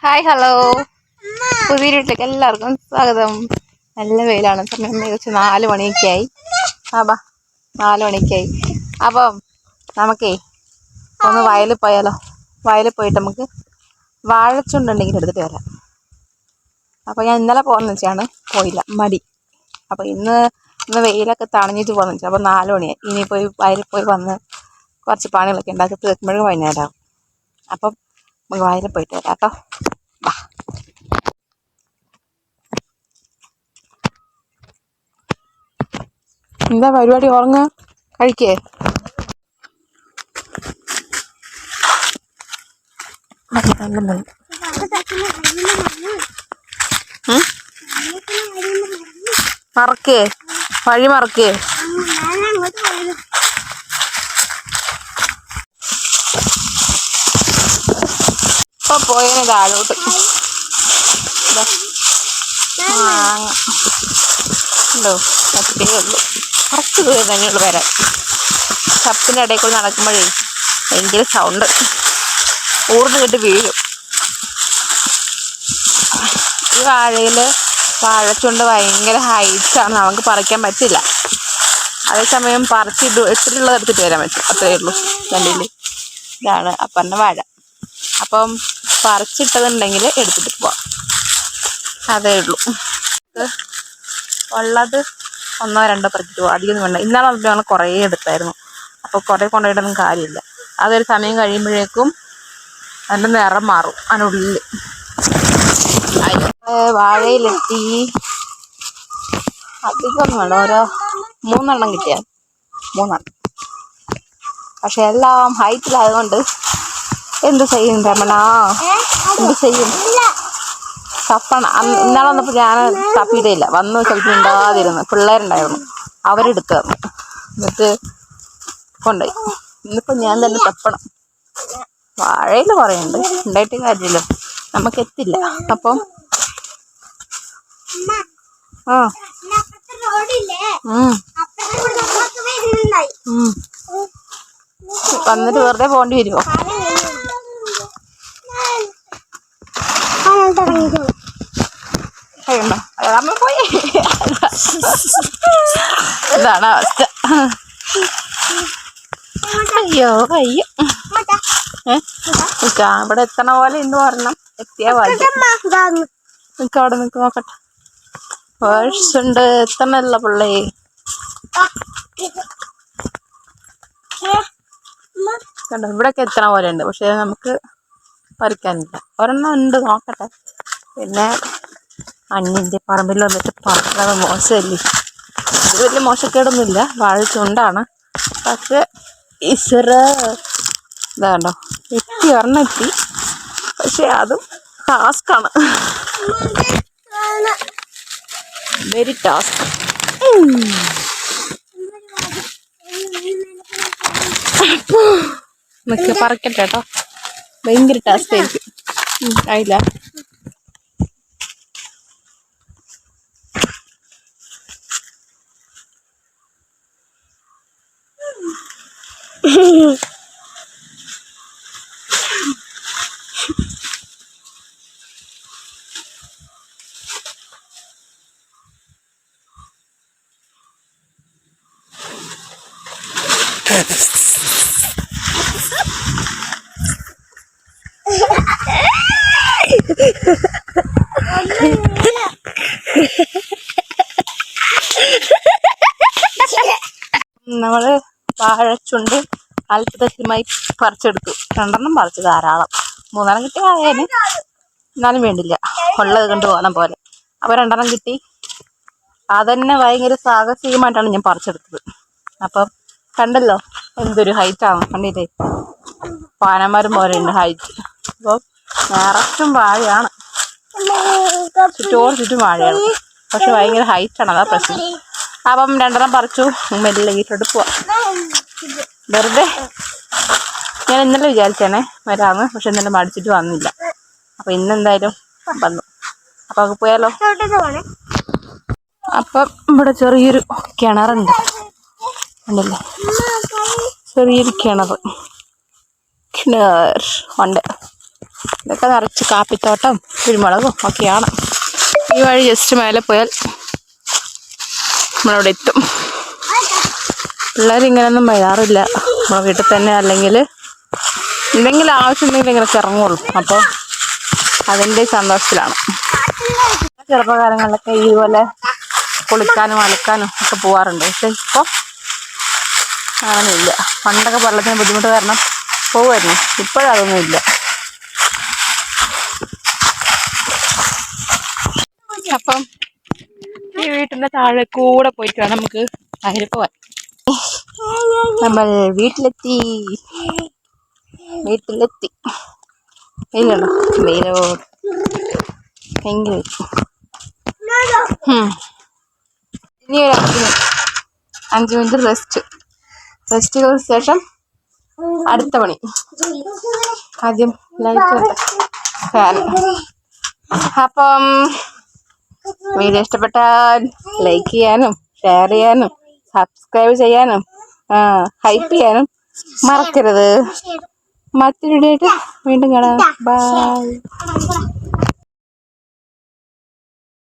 Hi hello, പുതിയ വീട്ടിലേക്ക് എല്ലാവർക്കും സ്വാഗതം. നല്ല വെയിലാണ്. സമയം ഏകദേശം 4 മണിയൊക്കെ ആയി. 4 മണിയൊക്കെ ആയി. അപ്പം നമുക്കേ ഒന്ന് വയലിൽ പോയാലോ? വയലിൽ പോയിട്ട് നമുക്ക് വാഴച്ചുണ്ടുണ്ടെങ്കിൽ എടുത്തിട്ട് വരാം. അപ്പോൾ ഞാൻ ഇന്നലെ പോകുന്ന വെച്ചാണ്, പോയില്ല, മടി. അപ്പോൾ ഇന്ന് വെയിലൊക്കെ തണിഞ്ഞിട്ട് പോകുന്ന വെച്ചാൽ. അപ്പോൾ 4 മണിയായി. ഇനി പോയി വയലിൽ പോയി വന്ന് കുറച്ച് പണികളൊക്കെ ഉണ്ടാക്കി തീർക്കുമ്പോഴും വൈകുന്നേരമാകും. അപ്പം നമുക്ക് വയലിൽ പോയിട്ട് വരാം കേട്ടോ. എന്താ പരിപാടി? ഉറങ്ങ കഴിക്കേ? മറക്കേ, വഴി മറക്കേ. ഇപ്പൊ പോയതിന് താഴോട്ട് ഉണ്ടോ? പത്തേ ഉള്ളൂ, കുറച്ച് ദൂരം തന്നെയുള്ളൂ വരാൻ. ചപ്പിൻ്റെ ഇടയിൽ കൂടി നടക്കുമ്പോഴേ ഭയങ്കര സൗണ്ട്, ഊർന്ന് കെട്ടി വീഴും. ഈ വാഴച്ചുണ്ട് ഭയങ്കര ഹൈറ്റാണ്, നമുക്ക് പറിക്കാൻ പറ്റില്ല. അതേസമയം ഇട്ടിട്ടുള്ളത് എടുത്തിട്ട് വരാൻ പറ്റും. അത്രയേ ഉള്ളൂ. കണ്ടില്ലേ, ഇതാണ് അപ്പൻ്റെ വാഴ. അപ്പം പറിച്ചിട്ടതുണ്ടെങ്കിൽ എടുത്തിട്ട് പോവാം, അതേ ഉള്ളൂ. ഉള്ളത് 1-2 പറിച്ചിട്ട് പോവാം, അധികം വേണ്ട. ഇന്നാളെ ഞങ്ങൾ കുറേ എടുത്തായിരുന്നു. അപ്പോൾ കുറേ കൊണ്ടുപോയിട്ടൊന്നും കാര്യമില്ല. അതൊരു സമയം കഴിയുമ്പോഴേക്കും അതിൻ്റെ നിറം മാറും. അതിനുള്ളിൽ വാഴയിലെത്തി. അധികമൊന്നും വേണ്ട, ഓരോ 3 എണ്ണം കിട്ടിയാൽ 3 എണ്ണം. പക്ഷെ എല്ലാം ഹൈറ്റിലായതുകൊണ്ട് എന്ത് ചെയ്യും രമണ, എന്ത് ചെയ്യും? തപ്പണം. ഇന്നാളെ വന്നപ്പോൾ ഞാൻ തപ്പിയിട്ടില്ല. വന്ന് ചിലപ്പോൾ ഉണ്ടാതിരുന്നു, പിള്ളേരുണ്ടായിരുന്നു, അവരെടുത്ത് തന്നു, എന്നിട്ട് കൊണ്ടുപോയി. ഇന്നിപ്പോൾ ഞാൻ തന്നെ തപ്പണം. വാഴയിൽ കുറേയുണ്ട്, ഉണ്ടായിട്ട് കാര്യമില്ല, നമുക്ക് എത്തില്ല. അപ്പം വന്നിട്ട് വെറുതെ പോകേണ്ടി വരുമോ? നമ്മൾ പോയി. ഇതാണ് അവസ്ഥ. അയ്യോ അയ്യോ. ഇവിടെ എത്തണ പോലെ ഇന്ന് പറഞ്ഞാൽ എത്തിയാ ഭാഗ്യം. അവിടെ നിൽക്ക്, നോക്കട്ടെ. പേഴ്സുണ്ട്, എത്തണല്ല പിള്ളേ. കണ്ടോ, ഇവിടെയൊക്കെ എത്തണ പോലെ ഉണ്ട്, പക്ഷെ നമുക്ക് പറിക്കാനില്ല. ഒരെണ്ണം ഉണ്ട്, നോക്കട്ടെ. പിന്നെ അന്യൻ്റെ പറമ്പിൽ വന്നിട്ട് പറിക്കണത് മോശമല്ലേ? ഇത് വലിയ മോശക്കേടൊന്നുമില്ല, വാഴച്ചുണ്ടാണ്. പക്ഷെ ഇതാണ്ടോ, ഒരെണ്ണം എത്തി. പക്ഷെ അതും ടാസ്ക്കാണ്, വെരി ടാസ്ക്. നമുക്ക് പറിക്കട്ടെ കേട്ടോ, ഭയങ്കര ടാസ്ക് ആയിരിക്കും. ആയില്ല. നമ്മള് വാഴച്ചുണ്ട് അത്ഭുതകരമായി പറിച്ചെടുത്തു. 2 എണ്ണം പറിച്ചു, ധാരാളം. 3 എണ്ണം കിട്ടി വാഴേന്, എന്നാലും വേണ്ടില്ല, ഉള്ളത് കണ്ടു പോകാൻ പോലെ. അപ്പോൾ 2 എണ്ണം കിട്ടി. അതന്നെ ഭയങ്കര സാഹസികമായിട്ടാണ് ഞാൻ പറിച്ചെടുത്തത്. അപ്പം കണ്ടല്ലോ എന്തൊരു ഹൈറ്റാണ്, കണ്ടില്ലേ? പാനമരം പോലെയുണ്ട് ഹൈറ്റ്. അപ്പോൾ നിറച്ചും വാഴയാണ്, ചുറ്റും വാഴയാണ്. പക്ഷെ ഭയങ്കര ഹൈറ്റാണ്, അതാ പ്രശ്നം. അപ്പം 2 എണ്ണം പറിച്ചു, മെല്ലെ വീട്ടിലോട്ട് പോവാം. വെറുതെ ഞാൻ ഇന്നലെ വിചാരിച്ചേനെ വരാമെന്ന്, പക്ഷെ ഇന്നലെ മടിച്ചിട്ട് വന്നില്ല. അപ്പം ഇന്നെന്തായാലും വന്നു. അപ്പം നമുക്ക് പോയാലോ? അപ്പം ഇവിടെ ചെറിയൊരു കിണറുണ്ട്, ഉണ്ടല്ലേ? ചെറിയൊരു കിണർ ഉണ്ട്. ഇതൊക്കെ നിറച്ച് കാപ്പിത്തോട്ടം കുരുമുളകും ഒക്കെയാണ്. ഈ വഴി ജസ്റ്റ് മേലെ പോയാൽ നമ്മളവിടെ എത്തും. പിള്ളേരിങ്ങനെയൊന്നും വരാറില്ല നമ്മളെ വീട്ടിൽ തന്നെ, അല്ലെങ്കിൽ എന്തെങ്കിലും ആവശ്യമുണ്ടെങ്കിൽ ഇങ്ങനെയൊക്കെ ഇറങ്ങുള്ളൂ. അപ്പോൾ അതിൻ്റെ സന്തോഷത്തിലാണ്. ചെറുപ്പകാലങ്ങളിലൊക്കെ ഇതുപോലെ കുളിക്കാനും അലക്കാനും ഒക്കെ പോവാറുണ്ട്. പക്ഷെ ഇപ്പോൾ അങ്ങനെയില്ല. പണ്ടൊക്കെ വെള്ളത്തിന് ബുദ്ധിമുട്ട് കാരണം പോവുമായിരുന്നു. ഇപ്പോഴതൊന്നുമില്ല. അപ്പം ഈ വീട്ടിൻ്റെ താഴെ കൂടെ പോയിട്ട് വേണം നമുക്ക് അതിൽ പോവാൻ. നമ്മൾ വീട്ടിലെത്തി. വെയിലുണ്ടോ? വെയിലോ ഭയങ്കര. ഇനി ഒരു 5 മിനിറ്റ് റെസ്റ്റ് ശേഷം അടുത്ത പണി. ആദ്യം ലൈറ്റ് ഫാൻ. അപ്പം വീഡിയോ ഇഷ്ടപ്പെട്ടാൽ ലൈക്ക് ചെയ്യാനും ഷെയർ ചെയ്യാനും സബ്സ്ക്രൈബ് ചെയ്യാനും ഹൈപ്പ് ചെയ്യാനും മറക്കരുത്. മറ്റൊരു വീഡിയോ ആയിട്ട് വീണ്ടും കാണാം. ബൈ.